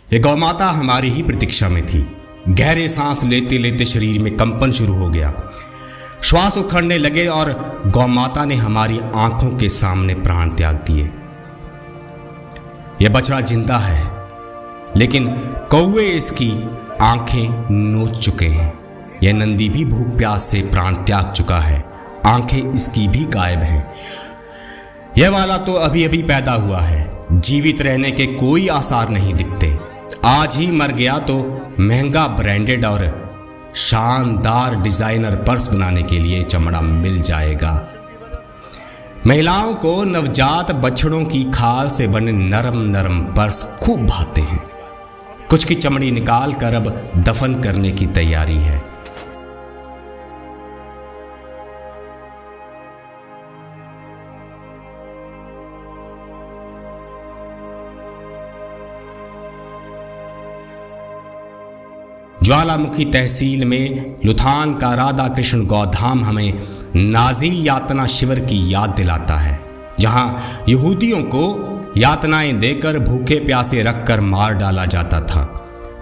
ये गौमाता हमारी ही प्रतीक्षा में थी। गहरे सांस लेते लेते शरीर में कंपन शुरू हो गया, श्वास उखड़ने लगे और गौमाता ने हमारी आंखों के सामने प्राण त्याग दिए। यह बछड़ा जिंदा है, लेकिन कौवे इसकी आंखें नोच चुके हैं। यह नंदी भी भूख प्यास से प्राण त्याग चुका है, आंखें इसकी भी गायब हैं। यह वाला तो अभी अभी पैदा हुआ है, जीवित रहने के कोई आसार नहीं दिखते। आज ही मर गया तो महंगा ब्रांडेड और शानदार डिजाइनर पर्स बनाने के लिए चमड़ा मिल जाएगा। महिलाओं को नवजात बछड़ों की खाल से बने नरम नरम पर्स खूब भाते हैं। कुछ की चमड़ी निकाल कर अब दफन करने की तैयारी है। ज्वालामुखी तहसील में लुथान का राधा कृष्ण गौधाम हमें नाजी यातना शिविर की याद दिलाता है, जहां यहूदियों को यातनाएं देकर भूखे प्यासे रखकर मार डाला जाता था।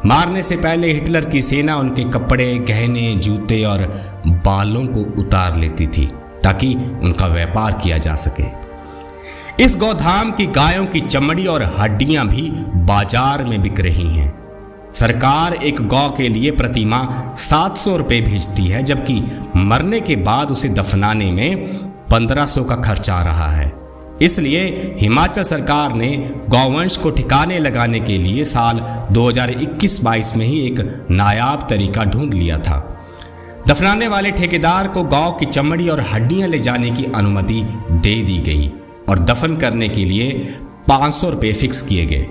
मारने से पहले हिटलर की सेना उनके कपड़े, गहने, जूते और बालों को उतार लेती थी ताकि उनका व्यापार किया जा सके। इस गौधाम की गायों की चमड़ी और हड्डियां भी बाजार में बिक रही हैं। सरकार एक गौ के लिए प्रति माह 700 रुपये भेजती है, जबकि मरने के बाद उसे दफनाने में 1500 का खर्च आ रहा है। इसलिए हिमाचल सरकार ने गौवंश को ठिकाने लगाने के लिए साल 2021-22 में ही एक नायाब तरीका ढूंढ लिया था। दफनाने वाले ठेकेदार को गौ की चमड़ी और हड्डियां ले जाने की अनुमति दे दी गई और दफन करने के लिए 500 रुपये फिक्स किए गए।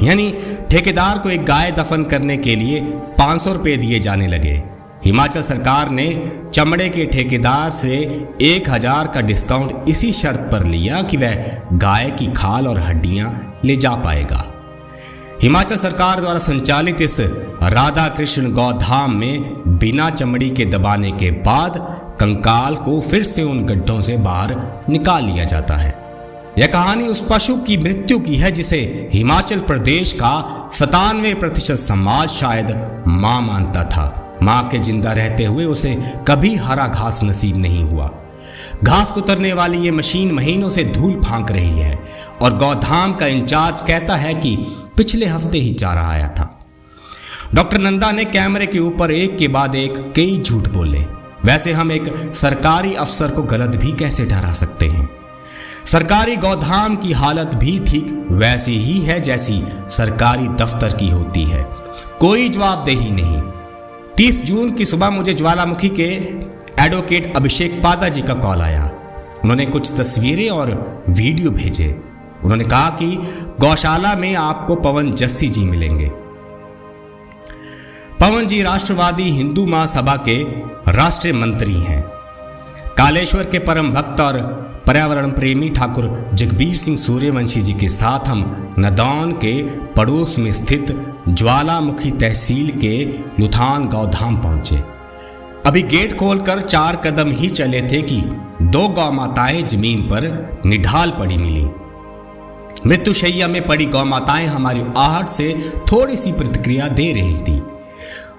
यानी ठेकेदार को एक गाय दफन करने के लिए 500 रुपये दिए जाने लगे। हिमाचल सरकार ने चमड़े के ठेकेदार से 1000 का डिस्काउंट इसी शर्त पर लिया कि वह गाय की खाल और हड्डियां ले जा पाएगा। हिमाचल सरकार द्वारा संचालित इस राधा कृष्ण गौधाम में बिना चमड़ी के दबाने के बाद कंकाल को फिर से उन गड्ढों से बाहर निकाल लिया जाता है। यह कहानी उस पशु की मृत्यु की है जिसे हिमाचल प्रदेश का 97% समाज शायद मां मानता था। मां के जिंदा रहते हुए उसे कभी हरा घास नसीब नहीं हुआ। घास कुतरने वाली ये मशीन महीनों से धूल फांक रही है और गौधाम का इंचार्ज कहता है कि पिछले हफ्ते ही चारा आया था। डॉक्टर नंदा ने कैमरे के ऊपर एक के बाद एक कई झूठ बोले। वैसे हम एक सरकारी अफसर को गलत भी कैसे ठहरा सकते हैं। सरकारी गौधाम की हालत भी ठीक वैसी ही है जैसी सरकारी दफ्तर की होती है, कोई जवाबदेही नहीं। 30 जून की सुबह मुझे ज्वालामुखी के एडवोकेट अभिषेक पादा जी का कॉल आया। उन्होंने कुछ तस्वीरें और वीडियो भेजे। उन्होंने कहा कि गौशाला में आपको पवन जस्सी जी मिलेंगे। पवन जी राष्ट्रवादी हिंदू महासभा के राष्ट्रीय मंत्री हैं। कालेश्वर के परम भक्त और पर्यावरण प्रेमी ठाकुर जगबीर सिंह सूर्यवंशी जी के साथ हम नदौन के पड़ोस में स्थित ज्वालामुखी तहसील के लुथान गौधाम पहुंचे। अभी गेट खोलकर 4 कदम ही चले थे कि 2 गौ माताएं जमीन पर निढाल पड़ी मिली। मृत्युशैया में पड़ी गौ माताएं हमारी आहट से थोड़ी सी प्रतिक्रिया दे रही थी।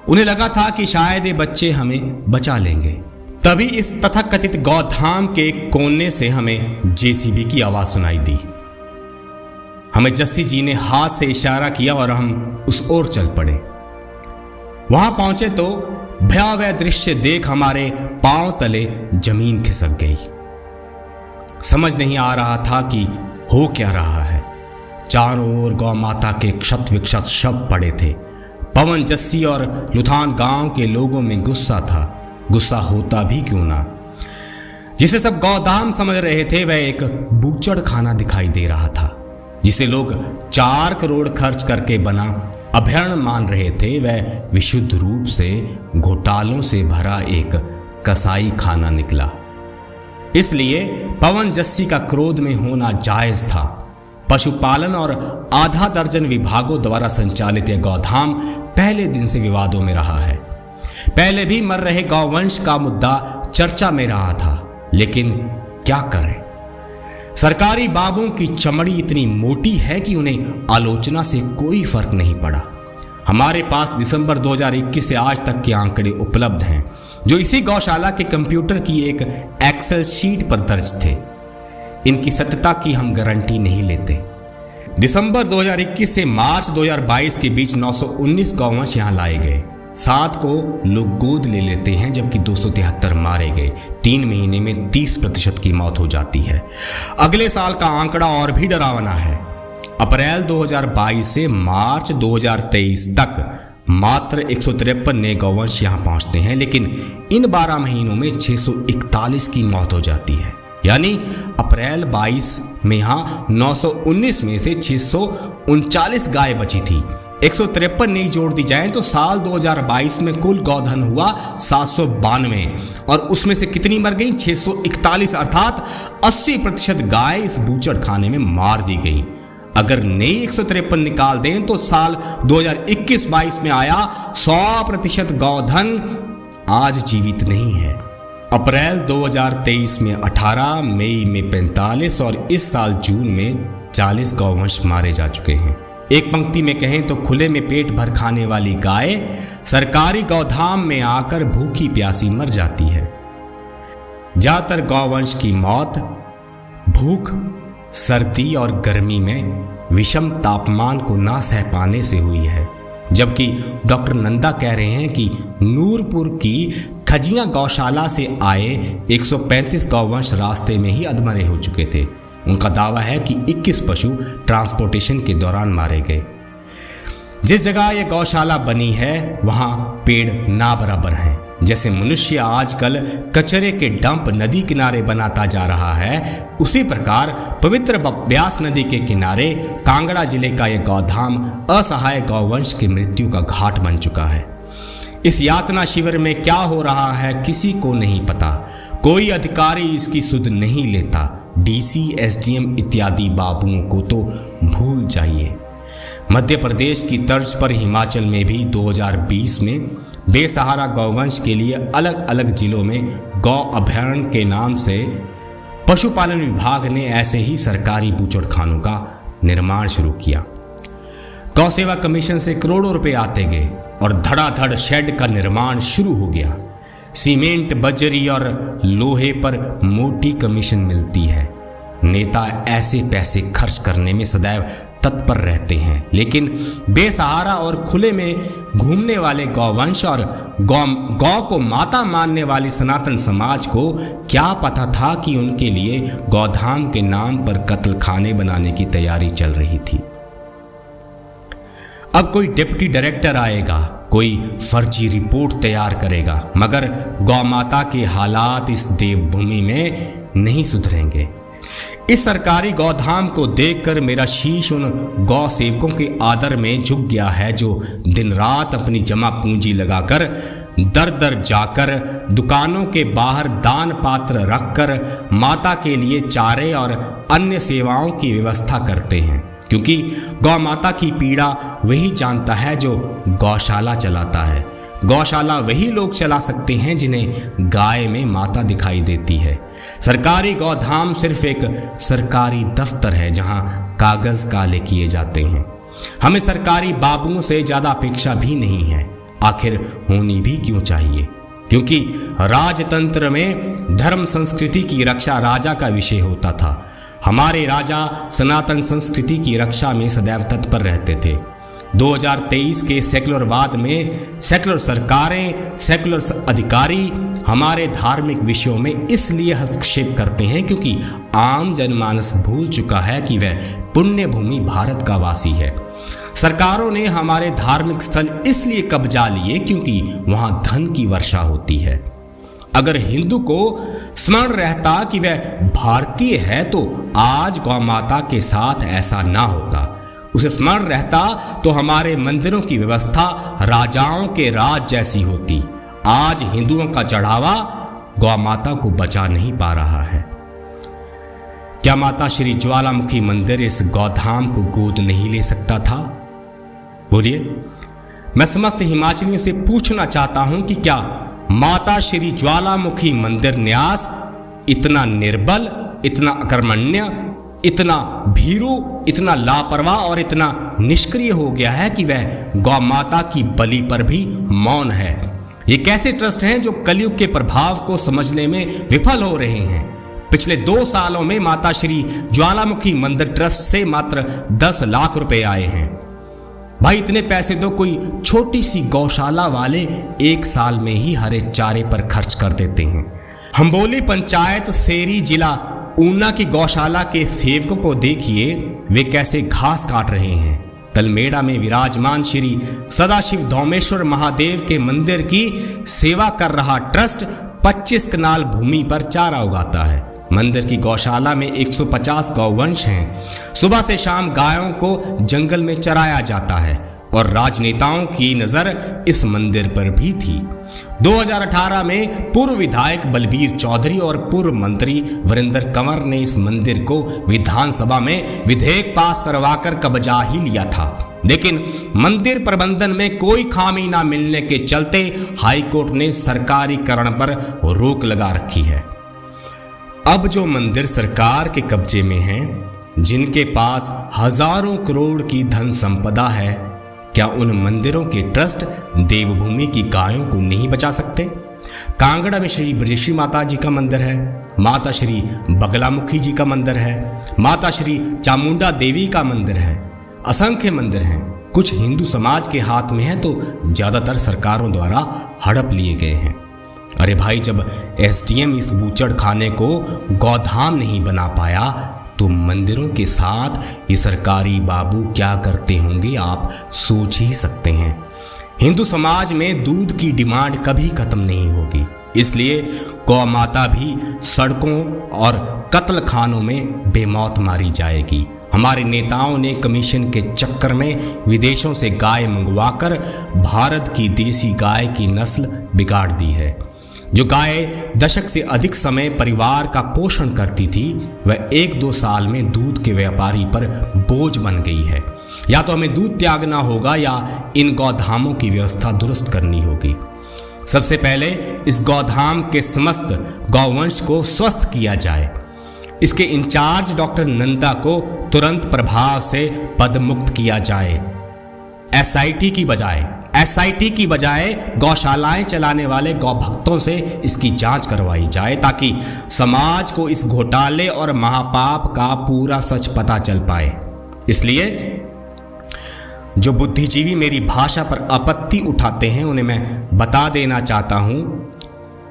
उन्हें लगा था कि शायद ये बच्चे हमें बचा लेंगे। तभी इस तथाकथित गौधाम के कोने से हमें जेसीबी की आवाज सुनाई दी। हमें जस्सी जी ने हाथ से इशारा किया और हम उस ओर चल पड़े। वहां पहुंचे तो भयावह दृश्य देख हमारे पांव तले जमीन खिसक गई। समझ नहीं आ रहा था कि हो क्या रहा है। चारों ओर गौ माता के क्षत विक्षत शव पड़े थे। पवन जस्सी और लुथान गांव के लोगों में गुस्सा था। गुस्सा होता भी क्यों ना। जिसे सब गौधाम समझ रहे थे वह एक बूचड़ खाना दिखाई दे रहा था, जिसे लोग 4 करोड़ खर्च करके बना अभयारण्य मान रहे थे। वह विशुद्ध रूप से घोटालों से भरा एक कसाई खाना निकला। इसलिए पवन जस्सी का क्रोध में होना जायज था। पशुपालन और आधा दर्जन विभागों द्वारा संचालित यह गौधाम पहले दिन से विवादों में रहा है। पहले भी मर रहे गौवंश का मुद्दा चर्चा में रहा था, लेकिन क्या करें। सरकारी बाबुओं की चमड़ी इतनी मोटी है कि उन्हें आलोचना से कोई फर्क नहीं पड़ा। हमारे पास दिसंबर 2021 से आज तक के आंकड़े उपलब्ध हैं, जो इसी गौशाला के कंप्यूटर की एक एक्सेल शीट पर दर्ज थे। इनकी सत्यता की हम गारंटी नहीं लेते। दिसंबर 2021 से मार्च 2022 के बीच 919 गौवंश यहाँ लाए गए। 7 को लोग गोद ले लेते हैं, जबकि 273 मारे गए। 3 महीने में 30% की मौत हो जाती है। अगले साल का आंकड़ा और भी डरावना है। अप्रैल 2022 से मार्च 2023 तक मात्र 153 नए गौवंश यहाँ पहुँचते हैं, लेकिन इन 12 महीनों में 641 की मौत हो जाती है। यानी अप्रैल 22 में यहाँ 919 में से 639 गाय बची थी। 153 नई जोड़ दी जाए तो साल 2022 में कुल गौधन हुआ 792 और उसमें से कितनी मर गई? 641, अर्थात 80% गाय इस बूचड़ खाने में मार दी गई। अगर नई 153 निकाल दें तो साल 2021-22 में आया 100% गौधन आज जीवित नहीं है। अप्रैल 2023 में 18, मई में 45 और इस साल जून में 40 गौवंश मारे जा चुके हैं। एक पंक्ति में कहें तो खुले में पेट भर खाने वाली गाय सरकारी गौधाम में आकर भूखी प्यासी मर जाती है। ज्यादातर गौवंश की मौत भूख, सर्दी और गर्मी में विषम तापमान को ना सह पाने से हुई है। जबकि डॉक्टर नंदा कह रहे हैं कि नूरपुर की खजियां गौशाला से आए 135 गौवंश रास्ते में ही अधमरे हो चुके थे। उनका दावा है कि 21 पशु ट्रांसपोर्टेशन के दौरान मारे गए। जिस जगह यह गौशाला बनी है वहां पेड़ ना बराबर हैं। जैसे मनुष्य आजकल कचरे के डंप नदी किनारे बनाता जा रहा है, उसी प्रकार पवित्र ब्यास नदी के किनारे कांगड़ा जिले का यह गौधाम असहाय गौवंश की मृत्यु का घाट बन चुका है। इस यातना शिविर में क्या हो रहा है किसी को नहीं पता। कोई अधिकारी इसकी सुध नहीं लेता। डीसी, एसडीएम इत्यादि बाबुओं को तो भूल जाइए। मध्य प्रदेश की तर्ज पर हिमाचल में भी 2020 में बेसहारा गौवंश के लिए अलग अलग जिलों में गौ अभयारण्य के नाम से पशुपालन विभाग ने ऐसे ही सरकारी बूचड़खानों का निर्माण शुरू किया। गौ सेवा कमीशन से करोड़ों रुपए आते गए और धड़ाधड़ शेड का निर्माण शुरू हो गया। सीमेंट, बजरी और लोहे पर मोटी कमीशन मिलती है। नेता ऐसे पैसे खर्च करने में सदैव तत्पर रहते हैं, लेकिन बेसहारा और खुले में घूमने वाले गौवंश और गौ को माता मानने वाली सनातन समाज को क्या पता था कि उनके लिए गौधाम के नाम पर कत्ल खाने बनाने की तैयारी चल रही थी। अब कोई डिप्टी डायरेक्टर आएगा, कोई फर्जी रिपोर्ट तैयार करेगा, मगर गौ माता के हालात इस देवभूमि में नहीं सुधरेंगे। इस सरकारी गौधाम को देखकर मेरा शीश उन गौ सेवकों के आदर में झुक गया है जो दिन रात अपनी जमा पूंजी लगाकर दर दर जाकर दुकानों के बाहर दान पात्र रखकर माता के लिए चारे और अन्य सेवाओं की व्यवस्था करते हैं, क्योंकि गौ माता की पीड़ा वही जानता है जो गौशाला चलाता है। गौशाला वही लोग चला सकते हैं जिन्हें गाय में माता दिखाई देती है। सरकारी गौधाम सिर्फ एक सरकारी दफ्तर है जहां कागज काले किए जाते हैं। हमें सरकारी बाबुओं से ज्यादा अपेक्षा भी नहीं है, आखिर होनी भी क्यों चाहिए, क्योंकि राजतंत्र में धर्म संस्कृति की रक्षा राजा का विषय होता था। हमारे राजा सनातन संस्कृति की रक्षा में सदैव तत्पर रहते थे। 2023 के सेकुलरवाद में सेकुलर सरकारें, सेकुलर अधिकारी हमारे धार्मिक विषयों में इसलिए हस्तक्षेप करते हैं क्योंकि आम जनमानस भूल चुका है कि वह पुण्य भूमि भारत का वासी है। सरकारों ने हमारे धार्मिक स्थल इसलिए कब्जा लिए क्योंकि वहां धन की वर्षा होती है। अगर हिंदू को स्मरण रहता कि वह भारतीय है तो आज गौ माता के साथ ऐसा ना होता। उसे स्मरण रहता तो हमारे मंदिरों की व्यवस्था राजाओं के राज जैसी होती। आज हिंदुओं का चढ़ावा गौ माता को बचा नहीं पा रहा है। क्या माता श्री ज्वालामुखी मंदिर इस गौधाम को गोद नहीं ले सकता था? बोलिए। मैं समस्त हिमाचलियों से पूछना चाहता हूं कि क्या माता श्री ज्वालामुखी मंदिर न्यास इतना निर्बल, इतना अकर्मण्य, इतना भीरू, इतना लापरवाह और इतना निष्क्रिय हो गया है कि वह गौ माता की बलि पर भी मौन है। ये कैसे ट्रस्ट हैं जो कलयुग के प्रभाव को समझने में विफल हो रहे हैं। पिछले 2 सालों में माता श्री ज्वालामुखी मंदिर ट्रस्ट से मात्र 10 लाख रुपए आए हैं। भाई इतने पैसे तो कोई छोटी सी गौशाला वाले 1 साल में ही हरे चारे पर खर्च कर देते हैं। हम्बोली पंचायत सेरी जिला ऊना की गौशाला के सेवकों को देखिए, वे कैसे घास काट रहे हैं। तलमेड़ा में विराजमान श्री सदाशिव धौमेश्वर महादेव के मंदिर की सेवा कर रहा ट्रस्ट 25 कनाल भूमि पर चारा उगाता है। मंदिर की गौशाला में 150 गौवंश हैं। सुबह से शाम गायों को जंगल में चराया जाता है और राजनेताओं की नजर इस मंदिर पर भी थी। 2018 में पूर्व विधायक बलबीर चौधरी और पूर्व मंत्री वीरेंद्र कंवर ने इस मंदिर को विधानसभा में विधेयक पास करवाकर कब्जा ही लिया था, लेकिन मंदिर प्रबंधन में कोई खामी ना मिलने के चलते हाईकोर्ट ने सरकारीकरण पर रोक लगा रखी है। अब जो मंदिर सरकार के कब्जे में हैं, जिनके पास हजारों करोड़ की धन संपदा है, क्या उन मंदिरों के ट्रस्ट देवभूमि की गायों को नहीं बचा सकते? कांगड़ा में श्री ब्रजेश्वरी माता जी का मंदिर है, माता श्री बगलामुखी जी का मंदिर है, माता श्री चामुंडा देवी का मंदिर है, असंख्य मंदिर हैं। कुछ हिंदू समाज के हाथ में है तो ज्यादातर सरकारों द्वारा हड़प लिए गए हैं। अरे भाई, जब एसडीएम इस बूचड़ खाने को गौधाम नहीं बना पाया तो मंदिरों के साथ ये सरकारी बाबू क्या करते होंगे, आप सोच ही सकते हैं। हिंदू समाज में दूध की डिमांड कभी खत्म नहीं होगी, इसलिए गौ माता भी सड़कों और कत्ल खानों में बेमौत मारी जाएगी। हमारे नेताओं ने कमीशन के चक्कर में विदेशों से गाय मंगवाकर भारत की देसी गाय की नस्ल बिगाड़ दी है। जो गाय दशक से अधिक समय परिवार का पोषण करती थी, वह 1-2 साल में दूध के व्यापारी पर बोझ बन गई है। या तो हमें दूध त्यागना होगा या इन गौधामों की व्यवस्था दुरुस्त करनी होगी। सबसे पहले इस गौधाम के समस्त गौवंश को स्वस्थ किया जाए। इसके इंचार्ज डॉक्टर नंदा को तुरंत प्रभाव से पदमुक्त किया जाए। एसआईटी की बजाय गौशालाएं चलाने वाले गौ भक्तों से इसकी जांच करवाई जाए, ताकि समाज को इस घोटाले और महापाप का पूरा सच पता चल पाए। इसलिए जो बुद्धिजीवी मेरी भाषा पर आपत्ति उठाते हैं, उन्हें मैं बता देना चाहता हूं,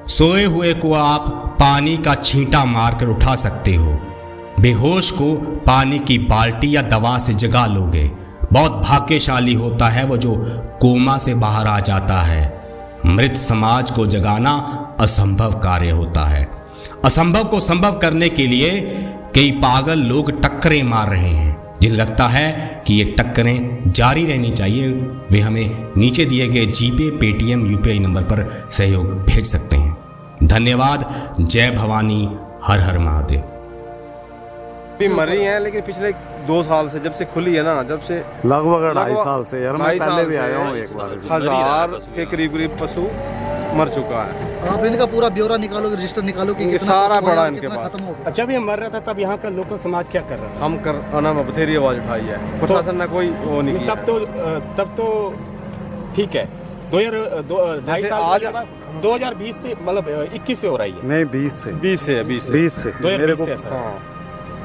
सोए हुए को आप पानी का छींटा मारकर उठा सकते हो, बेहोश को पानी की बाल्टी या दवा से जगा लोगे। बहुत भाग्यशाली होता है वो जो कोमा से बाहर आ जाता है। मृत समाज को जगाना असंभव कार्य होता है। असंभव को संभव करने के लिए कई पागल लोग टक्करें मार रहे हैं। जिन्हें लगता है कि ये टक्करें जारी रहनी चाहिए, वे हमें नीचे दिए गए जीपे, पेटीएम, यूपीआई नंबर पर सहयोग भेज सकते हैं। धन्यवाद। जय भवानी, हर हर महादेव। भी मर रही हैं, लेकिन पिछले 2 साल से, जब से खुली है ना, जब से लगभग 2.5 साल से यार, मैं पहले भी आया हूँ एक बार। 1000 के करीब पशु मर चुका है। आप इनका पूरा ब्यौरा निकालो, रजिस्टर निकालो कि कितना सारा बड़ा इनके पास। अच्छा, भी हम मर रहा था तब यहाँ का लोकल समाज क्या कर रहा था? हम बथेरी आवाज उठाई है, प्रशासन ने कोई वो नहीं किया। तब तो ठीक है। 2020 से मतलब 21 से हो रही है? नहीं, 20 से। 20 से मेरे को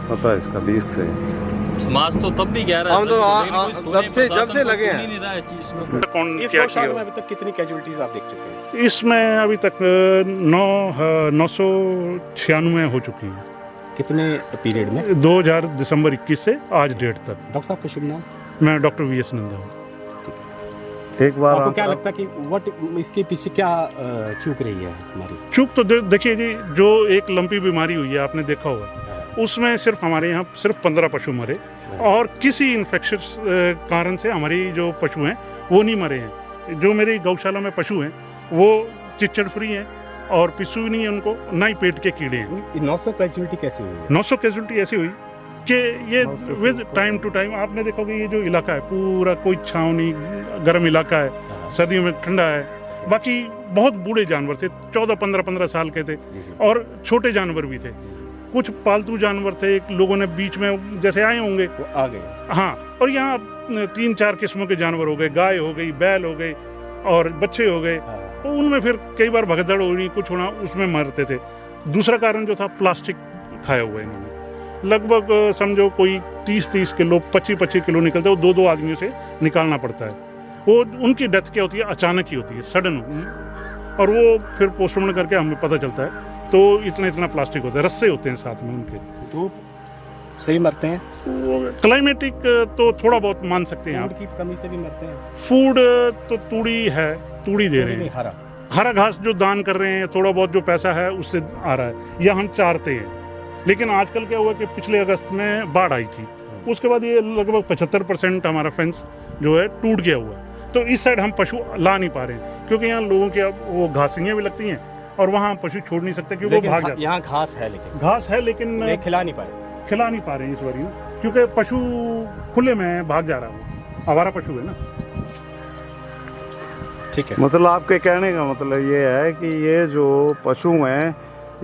पता है इसका 20 से। समाज तो तब भी कह रहा है, हम तो जब से लगे हैं। इस गौशाला में अभी तक कितनी कैजुअलिटीज आप देख चुके हैं? इसमें अभी तक 996 हो चुकी हैं। कितने पीरियड में? 2000 दिसंबर 21 से आज डेट तक। डॉक्टर साहब का शुभ नाम? मैं डॉक्टर वीएस नंदा हूँ। एक बार आपको क्या लगता है कि इसके पीछे क्या चूक रही है हमारी? चूक तो देखिए जी, जो एक लंपी बीमारी हुई है, आपने देखा होगा, उसमें सिर्फ हमारे यहाँ सिर्फ 15 पशु मरे, और किसी इन्फेक्शस कारण से हमारी जो पशु हैं वो नहीं मरे हैं। जो मेरी गौशाला में पशु हैं वो चिच्चड़ फ्री हैं और पिस्सू नहीं है उनको, ना ही पेट के कीड़े हैं। 900 कैजुअलिटी कैसे हुई? 900 कैजुअलिटी ऐसी हुई कि ये विद टाइम टू टाइम, आपने देखा कि ये जो इलाका है पूरा कोई छाँव नहीं, गर्म इलाका है, सर्दियों में ठंडा है। बाकी बहुत बूढ़े जानवर थे, 14-15 साल के थे, और छोटे जानवर भी थे। कुछ पालतू जानवर थे, एक लोगों ने बीच में जैसे आए होंगे वो आ गए। हाँ, और यहाँ 3-4 किस्मों के जानवर हो गए, गाय हो गई, बैल हो गई और बच्चे हो गए, तो उनमें फिर कई बार भगदड़ हो रही, कुछ होना, उसमें मरते थे। दूसरा कारण जो था प्लास्टिक खाया हुआ है इन्होंने, लगभग समझो कोई 30-30 किलो 25-25 किलो निकलता है, वो 2-2 आदमियों से निकालना पड़ता है। वो उनकी डेथ क्या होती है, अचानक ही होती है, सडन होती है, और वो फिर पोस्टमार्टम करके हमें पता चलता है। तो इतना प्लास्टिक होता है, रस्से होते हैं साथ में उनके। तो सही मरते हैं। क्लाइमेटिक तो थोड़ा बहुत मान सकते हैं फूड आप। की कमी से भी मरते हैं। फूड तो तूड़ी है, तूड़ी दे रहे हैं, हरा घास जो दान कर रहे हैं, थोड़ा बहुत जो पैसा है उससे आ रहा है, या हम चाहते हैं। लेकिन आजकल क्या हुआ कि पिछले अगस्त में बाढ़ आई थी, उसके बाद ये लगभग 75% हमारा फेंस जो है टूट गया हुआ है। तो इस साइड हम पशु ला नहीं पा रहे हैं, क्योंकि यहाँ लोगों की अब वो घासियाँ भी लगती हैं, और वहाँ हम पशु छोड़ नहीं सकते क्योंकि वो भाग जाते हैं। यहाँ घास है लेकिन खिला नहीं पा रहे हैं इस बार, क्योंकि पशु खुले में भाग जा रहा है, आवारा पशु है ना। ठीक है, मतलब आपके कहने का मतलब ये है कि ये जो पशु हैं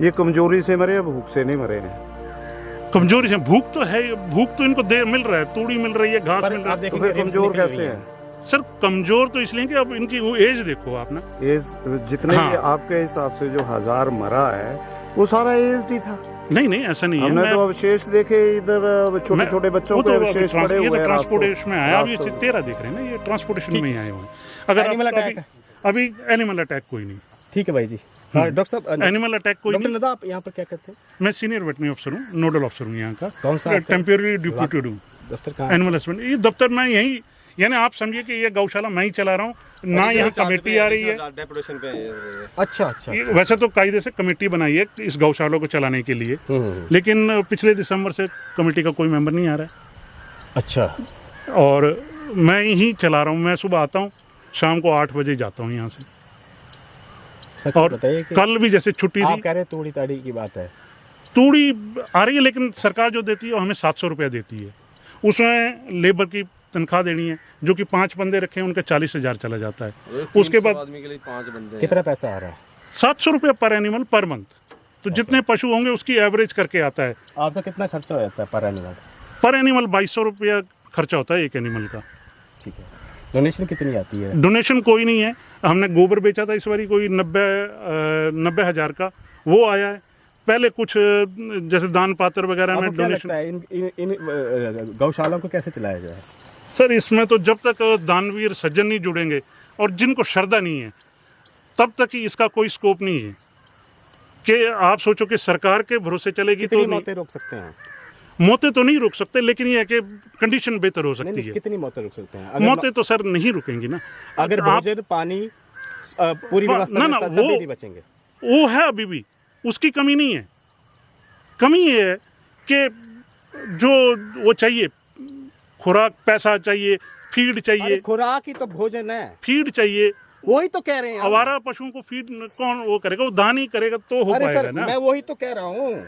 ये कमजोरी से मरे या भूख से नहीं मरे हैं? कमजोरी से, भूख तो है, भूख तो इनको दे मिल रहा है, तूड़ी मिल रही है, घास मिल रहा है। तो फिर कमजोर कैसे हैं? सर कमजोर तो इसलिए कि अब इनकी वो एज देखो आप ना, एज जितने हाँ। भी आपके हिसाब से जो 1000 मरा है वो सारा एज ही था। नहीं ऐसा नहीं है। हमने तो अवशेष देखे इधर, छोटे छोटे बच्चों के अवशेष पड़े हुए हैं। ट्रांसपोर्टेशन में आया, अभी 13 देख रहे हैं ना, ये ट्रांसपोर्टेशन में ही आए हुए हैं। अगर अभी एनिमल अटैक कोई नहीं। ठीक है भाई जी। डॉक्टर साहब, एनिमल अटैक कोई नहीं। नदा, आप यहाँ पर क्या करते हैं? मैं सीनियर वेटरनरी अफसर हूँ, नोडल अफसर हूँ यहाँ का। कौन सा? टेम्पररी डिप्यूटेड हूँ, दफ्तर कहाँ? Animal husband. ये दफ्तर मैं यही, यानी आप समझिए कि ये गौशाला मैं ही चला रहा हूँ ना, यहाँ कमेटी आ रही है। अच्छा। वैसे तो कायदे से कमेटी बनाई है इस गौशाला को चलाने के लिए, लेकिन पिछले दिसंबर से कमेटी का कोई मेंबर नहीं आ रहा है। अच्छा। और मैं ही चला रहा हूँ। मैं सुबह आता हूँ, शाम को 8 बजे जाता हूँ यहाँ से। और कल भी जैसे छुट्टी आप थी। कह रहे तूड़ी ताड़ी की बात है, तूड़ी आ रही है, लेकिन सरकार जो देती है वो हमें 700 रुपया देती है। उसमें लेबर की तनख्वाह देनी है, जो कि 5 बंदे रखे हैं उनका 40,000 चला जाता है। उसके बाद आदमी के लिए 5 बंदे, कितना पैसा आ रहा है? 700 रुपया पर एनिमल पर मंथ। तो जितने पशु होंगे उसकी एवरेज करके आता है। आपका कितना खर्चा हो जाता है पर एनिमल? पर एनिमल 2200 रुपया खर्चा होता है एक एनिमल का। ठीक है। डोनेशन कितनी आती है? डोनेशन कोई नहीं है। हमने गोबर बेचा था इस बारी कोई 90,000 का, वो आया है। पहले कुछ जैसे दान पात्र वगैरह में डोनेशन। इन गौशालाओं को कैसे चलाया जाए? सर इसमें तो जब तक दानवीर सज्जन नहीं जुड़ेंगे और जिनको श्रद्धा नहीं है, तब तक ही इसका कोई स्कोप नहीं है। कि आप सोचो कि सरकार के भरोसे चलेगी तो मौतें रोक सकते हैं? मौतें तो नहीं रोक सकते, लेकिन ये है कि कंडीशन बेहतर हो सकती है। कितनी मौतें रोक सकते हैं? मौतें तो सर नहीं रुकेंगी ना, अगर भोजन पानी पूरी व्यवस्था ना वो नहीं बचेंगे। वो है अभी भी, उसकी कमी नहीं है। कमी ये है कि जो वो चाहिए, खुराक, पैसा चाहिए, फीड चाहिए। खुराक ही तो भोजन है, फीड चाहिए, वही तो कह रहे हैं। आवारा पशुओं को फीड कौन वो करेगा? वो दान ही करेगा तो हो पाएगा ना। मैं वही तो कह रहा हूँ।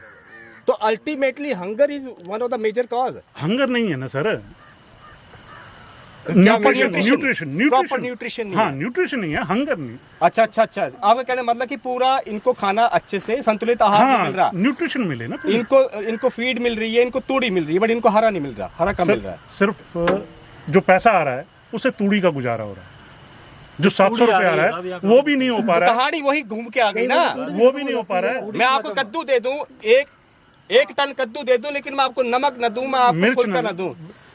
तो ultimately hunger is one of the major cause. Hunger नहीं है ना सर, न्यूट्रिशन। हाँ, न्यूट्रिशन नहीं है, हंगर नहीं। अच्छा। आपका कहने मतलब कि पूरा इनको खाना अच्छे से संतुलित आहार मिल रहा, न्यूट्रिशन मिले ना। इनको फीड मिल रही है, इनको तूड़ी मिल रही है, बट इनको हरा नहीं मिल रहा, हरा कम मिल रहा है। सिर्फ जो पैसा आ रहा है उससे तूड़ी का गुजारा हो रहा है। जो 700 रुपये आ रहा है वो भी नहीं हो पा रहा है। कहानी वही घूम के आ गई ना, वो भी नहीं हो पा रहा है। मैं आपको कद्दू दे दूं, एक टन कद्दू दे दूं, लेकिन मैं आपको नमक न दूं, मैं आपको फुल्का न दूं,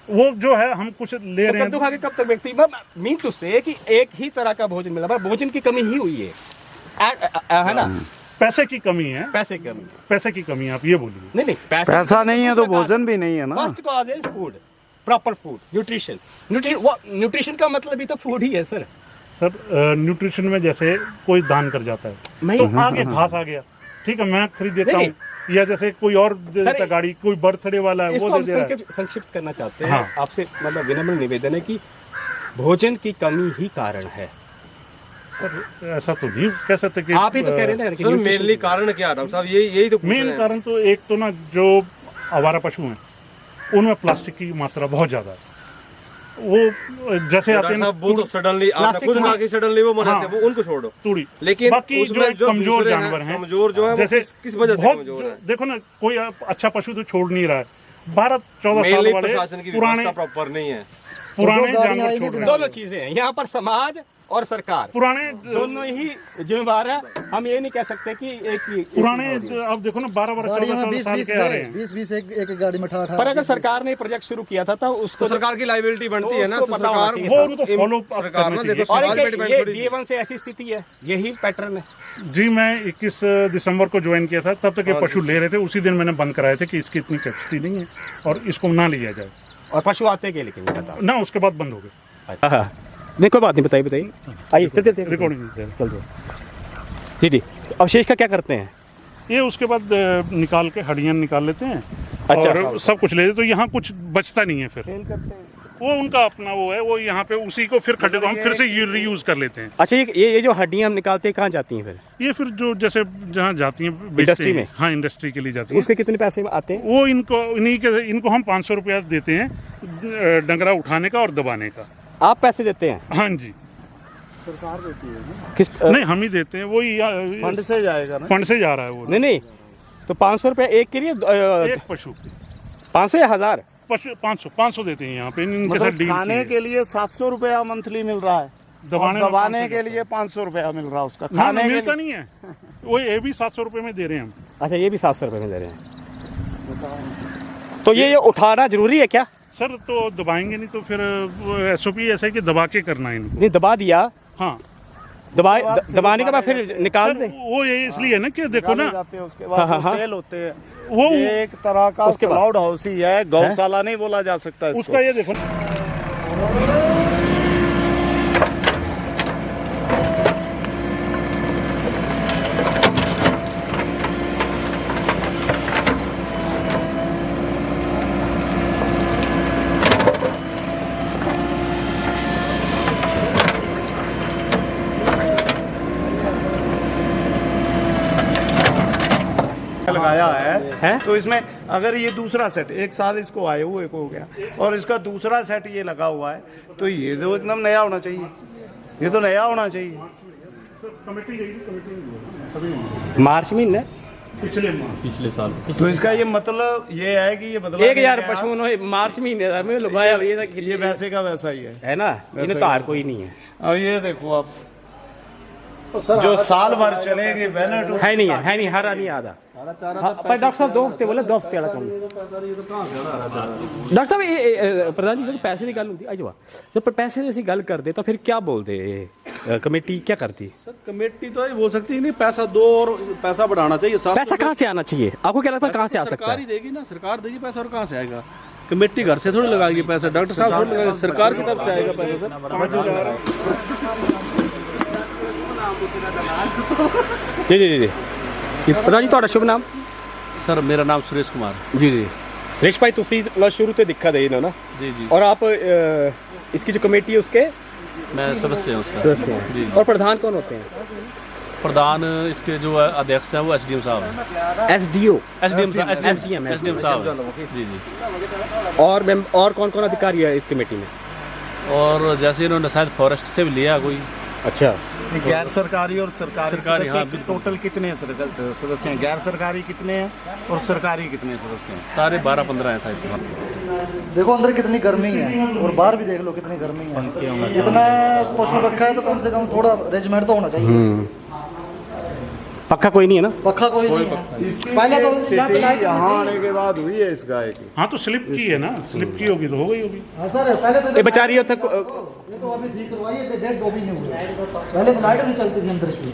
वो जो है हम कुछ ले रहे हैं। कद्दू खा के कब तक व्यक्ति मीन टू से कि एक ही तरह का भोजन मिला, भोजन की कमी ही हुई है ना। पैसे की कमी है, पैसे की कमी है, आप ये बोलिए। नहीं पैसा नहीं है तो भोजन भी नहीं है ना। First cause is food, proper food, nutrition का मतलब भी तो फूड ही है सर। न्यूट्रिशन में जैसे कोई दान कर जाता है तो आगे घास आ गया, ठीक है, मैं खरीद देता हूँ, या जैसे कोई और दे देता गाड़ी, कोई बर्थडे वाला है वो दे दे रहा है। संक्षिप्त करना चाहते हैं आपसे, मतलब विनम्र निवेदन है कि भोजन की कमी ही कारण है। सर ऐसा तो नहीं कह सकते कि आप ही तो कह रहे हैं ना। मेनली कारण क्या है डॉक्टर साहब? यही तो मेन कारण तो एक तो ना, जो आवारा पशु हैं उनमें प्लास्टिक की मात्रा बहुत ज्यादा है। वो जैसे आते हैं वो तो सडनली आपने खुद कहा कि सडनली वो मरे हाँ। थे, वो उनको छोड़ो। तूड़ी, लेकिन बाकी उसमें जो कमजोर दूसरे जानवर हैं, कमजोर जो है वो जैसे किस वजह से बहुत कमजोर है? देखो ना, कोई अच्छा पशु तो छोड़ नहीं रहा है। 12-14 साल मेनली वाले प्रशासन की पुराने व्यवस्था प्रॉपर नहीं है। पुराने जो गाड़ी जानवर आएगी छोड़ रहे हैं। दोनों चीजें हैं यहाँ पर, समाज और सरकार पुराने दोनों ही जिम्मेवार है। हम ये नहीं कह सकते कि एक ही पुराने अब देखो ना 12-12 गाड़ियों में 14 साल 20-20 के आ रहे हैं। 20-20 एक गाड़ी में 18 पर अगर सरकार ने प्रोजेक्ट शुरू किया था तो उसको तो सरकार की लाइबिलिटी बनती है ना, उसको तो पता होना सरकार चाहिए वो उनको फॉलो सरकार ना देखो और समाज पे एक डिपेंड ये थोड़ी है। जीवन से ऐसी स्थिति है, यही पैटर्न है। जी मैं 21 दिसंबर को ज्वाइन किया था, तब तक ये पशु ले रहे थे। उसी दिन मैंने बंद कराए थे कि इसकी इतनी कैपेसिटी नहीं है और इसको ना लिया जाए, और पशु आते के लेकिन बताओ ना उसके बाद बंद हो गए। नहीं कोई बात नहीं, बताइए आइए चलते रिकॉर्डिंग चल जी जी। अवशेष का क्या करते हैं? ये उसके बाद निकाल के हड्डियां निकाल लेते हैं अच्छा। और सब कुछ ले लेते, तो यहाँ कुछ बचता नहीं है। फिर वो उनका अपना वो है, वो यहाँ पे उसी को फिर खड्डे को हम फिर से रीयूज कर लेते हैं। अच्छा, ये जो हड्डियां हम निकालते हैं कहाँ जाती हैं फिर? ये फिर जो जैसे जहाँ जाती हैं बेचते इंडस्ट्री हैं। में? हाँ, इंडस्ट्री के लिए जाती है। उसके कितने पैसे आते हैं? वो इनको हम 500 रुपया देते हैं डंगरा उठाने का और दबाने का। आप पैसे देते हैं? हाँ जी, किस नहीं हम ही देते हैं, वही फंड से जाएगा ना। फंड से जा रहा है वो। नहीं तो 500 रुपये एक के लिए एक पशु 500 या 1000? पशु 500 देते हैं यहाँ पे इनके साथ मतलब डील खाने के लिए 700 रुपया मंथली मिल रहा है, दबाने और दबाने के लिए 500 रुपया मिल रहा है उसका। खाने खाने के मिलता लिए नहीं है, वो ये भी 700 रुपये में दे रहे हैं हम। अच्छा, ये भी 700 रुपये में दे रहे हैं। तो ये उठाना जरूरी है क्या? सर तो दबाएंगे नहीं तो फिर SOP ऐसा है कि दबा के करना है इनको। नहीं, दबा दिया, हाँ दबाने के बाद फिर निकाल सर दे। वो ये इसलिए ना कि देखो ना, जाते हैं, उसके हाँ, बाद हाँ, वो हाँ। सेल होते हैं। वो ये एक तरह का उसके बाद? क्लाउड हाउस ही है, गौशाला नहीं बोला जा सकता इसको। उसका ये देखो ना, लगाया हैं? है तो इसमें अगर ये दूसरा सेट, एक साल इसको आए हुए को हो गया और इसका दूसरा सेट ये लगा हुआ है, तो ये तो एकदम नया होना चाहिए, ये तो नया होना चाहिए। मार्च महीने पिछले साल तो इसका ये मतलब ये है कि ये बदला 1000 नहीं गया। पशु उन्होंने मार्च महीने में लगाया। ये वैसे का वैसा ही है ना, इन्हें तो हार कोई नहीं है। और ये देखो आप, जो साल भर चलेंगे वैलेट है नहीं, हरा नहीं आधा। हाँ, पर डॉक्टर साहब 2 हफ्ते बोले, 2 हफ्ते वाला कौन? डॉक्टर साहब ये प्रधान जी जो पैसे की गल होती है, जब पैसे की गल करते तो फिर क्या बोलते कमेटी क्या करती? सर कमेटी तो ये बोल सकती है नहीं, पैसा दो और पैसा बढ़ाना चाहिए। पैसा कहाँ से आना चाहिए? आपको क्या लगता है कहाँ से आ सकता सरकार ही है? देगी ना, सरकार देगी पैसा, और कहाँ से आएगा? कमेटी घर से थोड़ी लगाएगी पैसा, डॉक्टर साहब थोड़ी लगाएगा, सरकार की तरफ से आएगा पैसा। सर जी प्रधान जी ਤੁਹਾਡਾ ਸ਼ੁਭ ਨਾਮ? सर मेरा नाम सुरेश कुमार। जी सुरेश भाई, ਤੁਸੀਂ शुरू से दिखा दे ना जी जी। और आप इसकी जो कमेटी है उसके मैं सदस्य हूँ उसका। सदस्य हैं जी। और प्रधान कौन होते हैं? प्रधान इसके जो अध्यक्ष हैं वो SDM साहब हैं। SDO SDM SDM साहब हैं। जी जी। और कौन कौन अधिकारी है इस कमेटी में? और जैसे इन्होंने शायद फॉरेस्ट से भी लिया कोई। अच्छा, गैर सरकारी और सरकारी सरकारी, हाँ, सदस्य टोटल कितने सदस्य हैं? गैर सरकारी कितने हैं और सरकारी कितने सदस्य हैं? सारे 12-15 हैं शायद। देखो अंदर कितनी गर्मी है और बाहर भी देख लो कितनी गर्मी है। इतना पशु रखा है तो कम से कम थोड़ा अरेंजमेंट तो होना चाहिए। पक्का कोई नहीं है ना? पक्का कोई नहीं है। पहले तो स्थिति यहाँ आने के बाद हुई है इस गाय की। हाँ तो स्लिप की है ना, स्लिप की होगी तो हो गई होगी। हाँ सर, पहले तो ये बेचारी तक ये तो अभी ठीक करवाई है, डेढ़ 2 महीने हुए। पहले तो लाइट नहीं चलती थी अंदर की।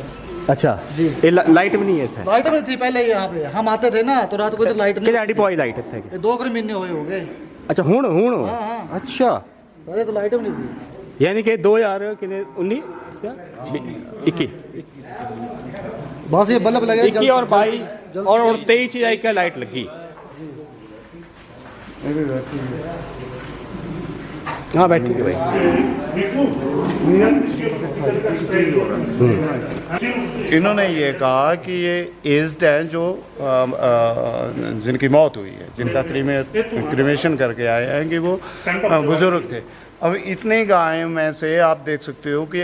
अच्छा जी, ये लाइट भी नहीं है इसमें? लाइट नहीं थी पहले यहाँ पे, हम आते थे ना तो रात को तो लाइट नहीं। कितनी पॉइंट लाइट है? 2 महीने हुए हो गए। अच्छा, हुण हाँ, हाँ। अच्छा, पहले तो लाइट नहीं थी। यानी कि 2019 बस ये बल्ब लगे 21 और 22 और 23 चीज का लाइट लगी। हाँ बैठी थी भाई। इन्होंने ये कहा कि ये एज्ड हैं जो जिनकी मौत हुई है, जिनका क्रीमेशन करके आए हैं, कि वो बुजुर्ग थे। अब इतनी गायों में से आप देख सकते हो कि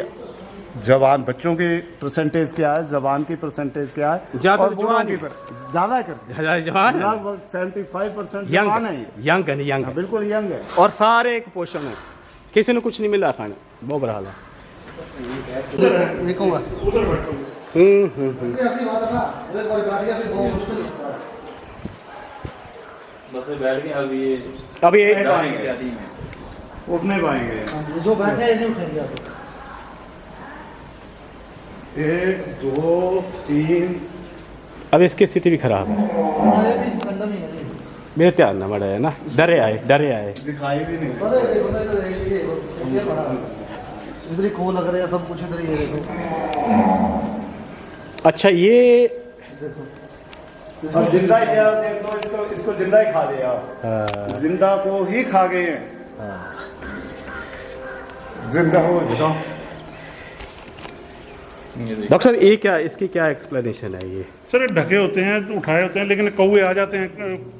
जवान बच्चों की परसेंटेज क्या है, जवान की परसेंटेज क्या है, ज्यादा और बूढ़ों जवान की ज्यादा कर जवान लगभग 75% जवान है ये। यंग है, यंग हाँ, है। बिल्कुल यंग है। और सारे एक पोषण है, किसी ने कुछ नहीं मिला खाने, बहुत बुरा हाल है। अभी उठने पाएंगे, जो बैठे हैं नहीं उठेंगे आप। 1 2 3 अब इसकी स्थिति भी खराब है, हमारे भी कंडम ही है नहीं। मेरे ध्यान ना बड़ा है ना, डरे आए दिखाई भी नहीं। अरे देखो ना, इधर ये बड़ा इधर ही खो लग रहा है, सब कुछ इधर ही है देखो। अच्छा ये अब जिंदा ही है, देख लो इसको जिंदा ही खा लिया, जिंदा को ही खा गए हैं, जिंदा हो जाओ। डॉक्टर साहब ये क्या, इसकी क्या एक्सप्लेनेशन है ये? सर ढके होते हैं, उठाए होते हैं, लेकिन कौवे आ जाते हैं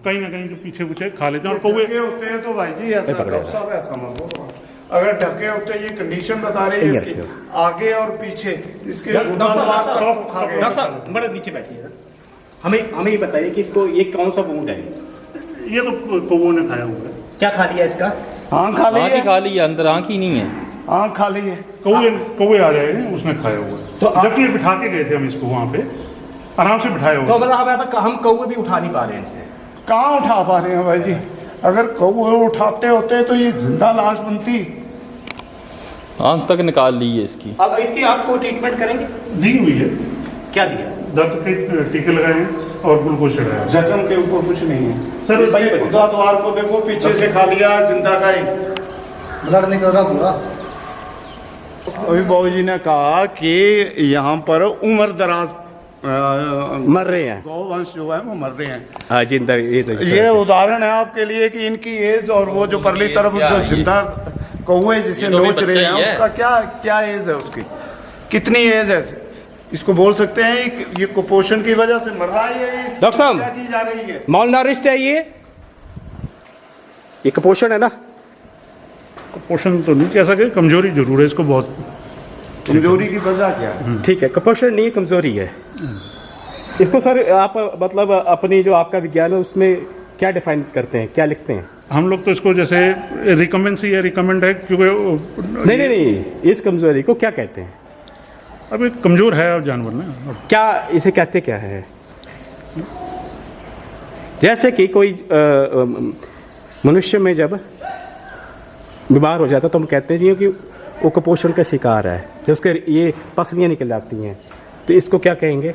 कहीं ना कहीं जो पीछे पीछे खा लेते हैं। और कौवे ढके होते हैं तो भाई जी ऐसा डॉक्टर साहब ऐसा मत बोलो। अगर ढके होते हैं, ये कंडीशन बता रही है इसकी, आगे और पीछे इसके खा गए। डॉक्टर साहब बड़ा नीचे बैठिए, हमें ये बताइए कि इसको ये कौन सा वुंड है? ये तो कौवों ने खाया हुआ है। क्या खा लिया इसका? आँख खा ली है, खा ली है, अंदर आँख ही नहीं है। आँख खा ली है। कौवे आ जाएंगे, उसने खाया हुआ है। तो जबकि बिठा के गए थे हम इसको, वहाँ पे आराम से बिठाए तो हुए। मतलब हम कौवे भी उठा नहीं पा रहे हैं इनसे। कहाँ उठा पा रहे हैं भाई जी? अगर कौवे उठाते होते तो ये जिंदा लाश बनती। आँख तक निकाल ली है इसकी। अब इसकी आपको ट्रीटमेंट करेंगे? दी हुई है, क्या दिया? दर्द के टीके लगाए हैं और ग्लूकोज चढ़ाया है। जख्म के ऊपर कुछ नहीं है सर इसके खुदा द्वार को देखो, पीछे से खा लिया जिंदा का ही, ब्लड निकल रहा पूरा। अभी बाबू जी ने कहा कि यहाँ पर उम्र दराज मर रहे हैं, गौवंश जो है वो मर रहे हैं। हाँ जिंदा ये उदाहरण है आपके लिए कि इनकी एज और वो जो परली तरफ जो जिंदा कौवे जिसे नोच रहे हैं उसका क्या क्या एज है, उसकी कितनी एज है? इसको बोल सकते हैं ये कुपोषण की वजह से मर रहा है। डॉक्टर साहब क्या की जा रही है? मॉलनरिस्ट है ये कुपोषण है ना? पोषण तो नहीं कह सके, कमजोरी जरूर है इसको बहुत। कमजोरी की वजह क्या है? ठीक है, कुपोषण नहीं कमजोरी है। इसको सर आप मतलब अपनी जो आपका विज्ञान है उसमें क्या डिफाइन करते हैं, क्या लिखते हैं? हम लोग तो इसको जैसे रिकमेंसी है, रिकमेंड है, क्योंकि नहीं इस कमजोरी को क्या कहते हैं? अब एक कमजोर है अब जानवर ना, क्या इसे कहते क्या है? जैसे कि कोई मनुष्य में जब बीमार हो जाता तो हम कहते हैं कि वो कुपोषण का शिकार है, कि उसके ये पसलियां निकल जाती हैं, तो इसको क्या कहेंगे?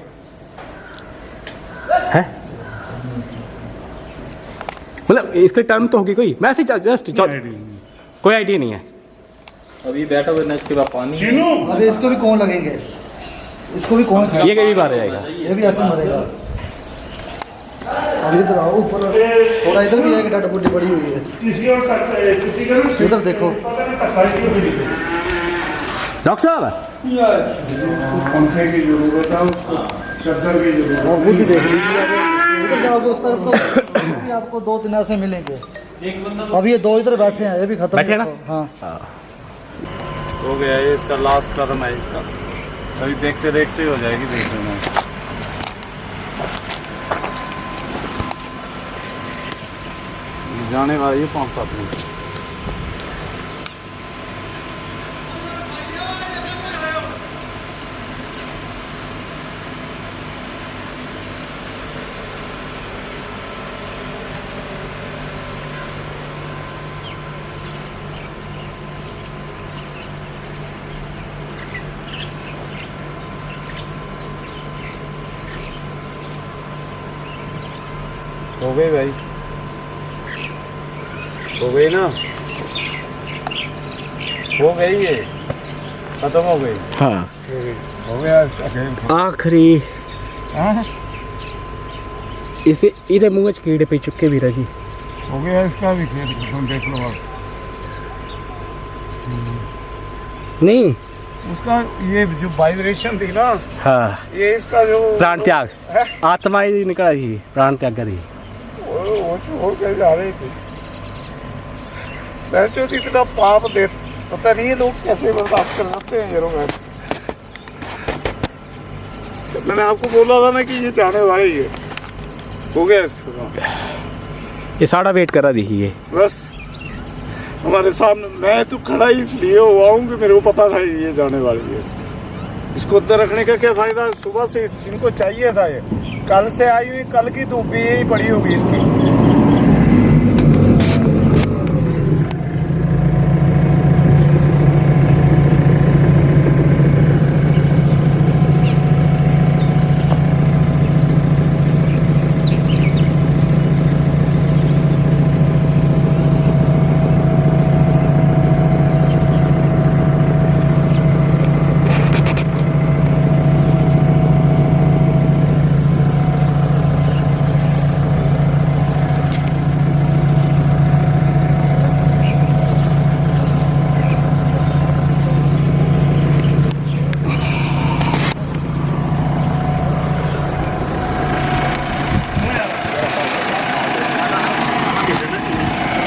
है मतलब इसके टर्म तो होगी कोई? मैं जस्ट कोई आइडिया नहीं है। अभी बैठा हुआ ना, इसके बाद पानी। अभी इसको भी कौन लगेंगे? इसको भी कौन खाएगा? ये कभी बार जाएगा, ये भी ऐसे मरेगा। अभी इधर आओ ऊपर, थोड़ा इधर भी है कि डाटा बुड्डी पड़ी हुई है, इधर देखो। डॉक्टर साहब पंखे की जरूरत है उसको, चद्दर की जरूरत है। वो भी देख लीजिए, इधर जाओगे उस तरफ तो भी आपको 2-3 ऐसे मिलेंगे। अब ये 2 इधर बैठे हैं, ये भी खत्म बैठे ना? हाँ हो गया ये इसका लास्ट टर्म है इसका, अभी देखते देखते हो जाएगी, देख लेना। जाने वाला ये 5-7 मिनट। हो गई भाई, हो गई ना, हो गई ये, खत्म हो गई। हाँ हो गया इसका खेल। आखिरी इसे इधर मुंह च कीड़े पे चुके भी रही। हो गया इसका भी खेल खत्म, देख लो आप। नहीं उसका ये जो वाइब्रेशन थी ना, हाँ ये इसका जो प्राण त्याग, आत्मा ही निकला ही प्राण त्याग करी। वो छोड़ कर जा रही थी। बहनचोद इतना पाप दे, पता नहीं है लोग कैसे बर्दाश्त कर सकते हैं ये लोग। मैंने आपको बोला था ना कि ये जाने वाले ही है, हो गया इसको। ये सारा वेट कर रहा देखिए बस हमारे सामने, मैं तो खड़ा ही इसलिए हुआ हूँ कि मेरे को पता था ये जाने वाली है। इसको अंदर रखने का क्या फायदा, सुबह से इनको चाहिए था ये, कल से आई हुई, कल की धूप भी यही पड़ी होगी इनकी।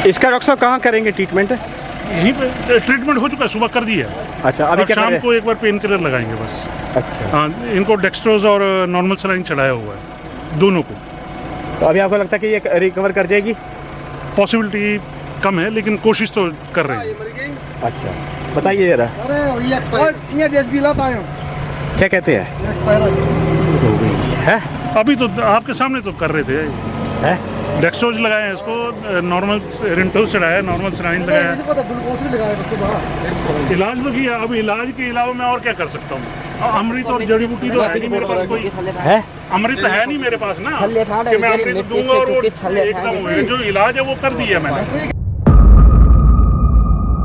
इसका डॉक्टर साहब कहाँ करेंगे ट्रीटमेंट? यहीं पे ट्रीटमेंट हो चुका है, सुबह कर दिया। अच्छा, अभी क्या शाम को एक बार पेन किलर लगाएंगे बस। अच्छा हाँ, इनको डेक्स्ट्रोज और नॉर्मल सलाइन चढ़ाया हुआ है दोनों को। तो अभी आपको लगता है कि ये रिकवर कर जाएगी? पॉसिबिलिटी कम है लेकिन कोशिश तो कर रहे हैं। अच्छा बताइए जरा, क्या कहते हैं? अभी तो आपके सामने तो कर रहे थे, है? डेक्स्ट्रोज लगाए हैं इसको, नॉर्मल रेंटोज चढ़ाया, नॉर्मल सलाइन लगाया, इलाज तो किया। अब इलाज के अलावा मैं और क्या कर सकता हूँ? अमृत और जड़ी बूटी तो है नहीं मेरे पास, कोई है अमृत है नहीं मेरे पास ना कि मैं अमृत दूंगा और वो एकदम जो इलाज है वो कर दिया मैंने।